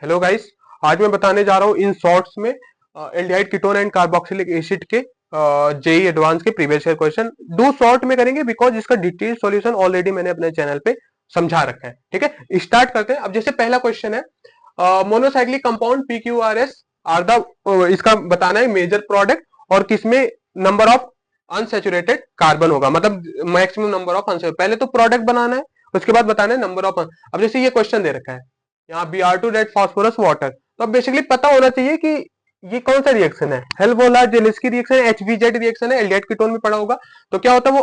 Hello guys, आज मैं बताने जा रहा हूँ इन शॉर्ट्स में aldehyde ketone and carboxylic acid के जेई एडवांस के प्रीवियस ईयर क्वेश्चन दो शॉर्ट में करेंगे बिकॉज इसका डिटेल सॉल्यूशन ऑलरेडी मैंने अपने चैनल पे समझा रखा है। ठीक है, स्टार्ट करते हैं। अब जैसे पहला क्वेश्चन है, monocyclic compound PQRS are the, इसका बताना है मेजर प्रोडक्ट और किसमें नंबर ऑफ अनसेचुरेटेड कार्बन होगा, मतलब मैक्सिमम नंबर ऑफ अनसेचुरेटेड। पहले तो प्रोडक्ट बनाना है, उसके बाद बताना है नंबर ऑफ। अब जैसे ये क्वेश्चन दे रखा है यहाँ Br2 रेड फास्फोरस वाटर, तो अब बेसिकली पता होना चाहिए कि ये कौन सा रिएक्शन है। हेल्वोला जेलिस्की रिएक्शन है, HVZ रिएक्शन है, एल्डिहाइड कीटोन में पड़ा होगा। तो क्या होता है, वो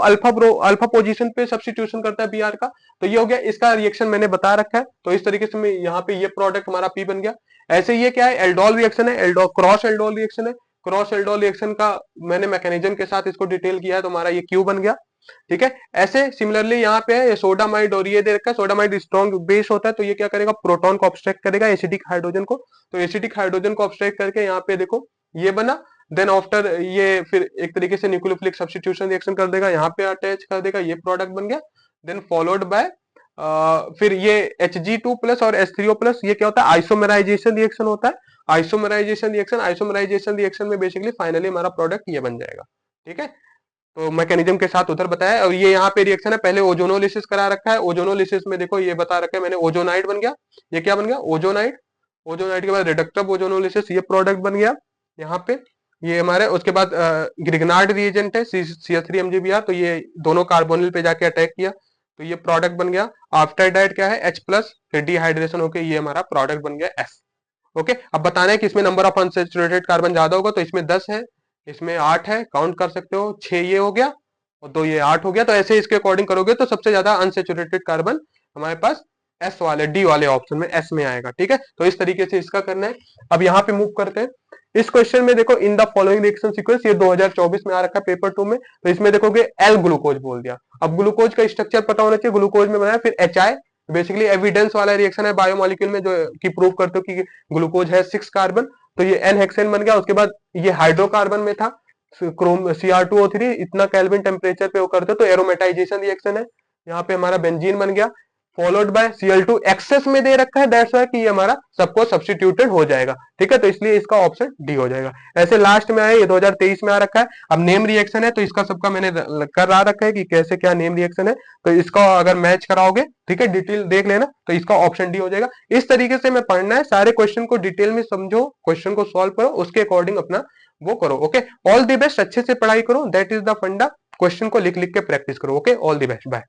अल्फा पोजीशन पे सब्स्टिट्यूशन करता है Br का। तो ये हो गया, इसका रिएक्शन मैंने बता रखा है। तो इस तरीके से मैं यहाँ पे ये प्रोडक्ट हमारा P बन गया। ऐसे ये क्या है, एल्डोल रिएक्शन है, एल्डोल क्रॉस एल्डोल रिएक्शन है। क्रॉस एल्डोल रिएक्शन का मैंने मैकेनिज्म के साथ इसको डिटेल किया है, तो हमारा ये Q बन गया। ठीक है, ऐसे सिमिलरली यहाँ पे है सोडामाइड और ये दे रखा है। सोडामाइड स्ट्रॉन्ग बेस होता है, तो ये क्या करेगा, प्रोटॉन को ऑब्स्ट्रैक्ट करेगा एसिडिक हाइड्रोजन को। तो एसिडिक हाइड्रोजन को ऑब्स्ट्रैक्ट करके यहाँ पे देखो ये बना। देन आफ्टर ये फिर एक तरीके से न्यूक्लियोफिलिक सब्स्टिट्यूशन रिएक्शन कर देगा, यहाँ पे अटैच कर देगा, ये प्रोडक्ट बन गया। देन फॉलोड बाय फिर ये Hg2 प्लस और H3O प्लस, ये क्या होता है, आइसोमेराइजेशन रिएक्शन होता है। आइसोमेराइजेशन रिएक्शन में बेसिकली फाइनली हमारा प्रोडक्ट ये बन जाएगा। ठीक है, तो मैकेनिज्म के साथ उधर बताया। और ये यहाँ पे रिएक्शन है, पहले ओजोनोलिसिस करा रखा है। ओजोनोलिसिस में देखो ये बता रखा है मैंने, ओजोनाइड बन गया। ये क्या बन गया, ओजोनाइड। ओजोनाइड के बाद रिडक्टिव ओजोनोलिसिस, ये प्रोडक्ट बन गया यहाँ पे। ये हमारे उसके बाद ग्रिग्नार्ड रिएजेंट है CH3MgBr, तो ये दोनों कार्बोनिल पे जाके अटैक किया, तो ये प्रोडक्ट बन गया। आफ्टर डाइट क्या है, H प्लस, फिर डिहाइड्रेशन होके ये हमारा प्रोडक्ट बन गया F। ओके, अब बताना है कि इसमें नंबर ऑफ अनसैचुरेटेड कार्बन ज्यादा होगा, तो इसमें 10 है, इसमें 8 है, काउंट कर सकते हो। 6 ये हो गया और 2 ये 8 हो गया। तो ऐसे इसके अकॉर्डिंग करोगे तो सबसे ज्यादा अनसेचुरेटेड कार्बन हमारे पास S वाले, D वाले ऑप्शन में S में आएगा। ठीक है, तो इस तरीके से इसका करना है। अब यहाँ पे मूव करते हैं। इस क्वेश्चन में देखो, in the following reaction sequence, ये 2024 में आ रखा है पेपर 2 में। तो इसमें देखोगे एल ग्लूकोज बोल दिया। अब ग्लूकोज का स्ट्रक्चर पता होना चाहिए, ग्लूकोज में बनाया, फिर HI। बेसिकली एविडेंस वाला रिएक्शन है बायोमोलिक्यूल में, जो कि प्रूव करते हो कि ग्लूकोज है 6 कार्बन। तो ये N हेक्सेन बन गया। उसके बाद ये हाइड्रोकार्बन में था क्रोम Cr2O3, इतना केल्विन टेम्परेचर पे वो करते, तो एरोमेटाइजेशन रिएक्शन है। यहाँ पे हमारा बेंजीन बन गया, फॉलोड बाय Cl2 एक्सेस में दे रखा है, दैट्स व्हाई कि ये हमारा सबको सब्स्टिट्यूटेड हो जाएगा। ठीक है, तो इसलिए इसका ऑप्शन डी हो जाएगा। ऐसे लास्ट में आया, ये 2023 में आ रखा है। अब नेम रिएक्शन है, तो इसका सबका मैंने करा रखा है कि कैसे क्या नेम रिएक्शन है। तो इसका अगर मैच कराओगे, ठीक है, डिटेल देख लेना, तो इसका ऑप्शन डी हो जाएगा। इस तरीके से मैं पढ़ना है, सारे क्वेश्चन को डिटेल में समझो, क्वेश्चन को सॉल्व करो, उसके अकॉर्डिंग अपना वो करो। ओके, ऑल द बेस्ट, अच्छे से पढ़ाई करो, that is the funda. Question को लिख लिख के प्रैक्टिस करो। Okay, all the best, bye.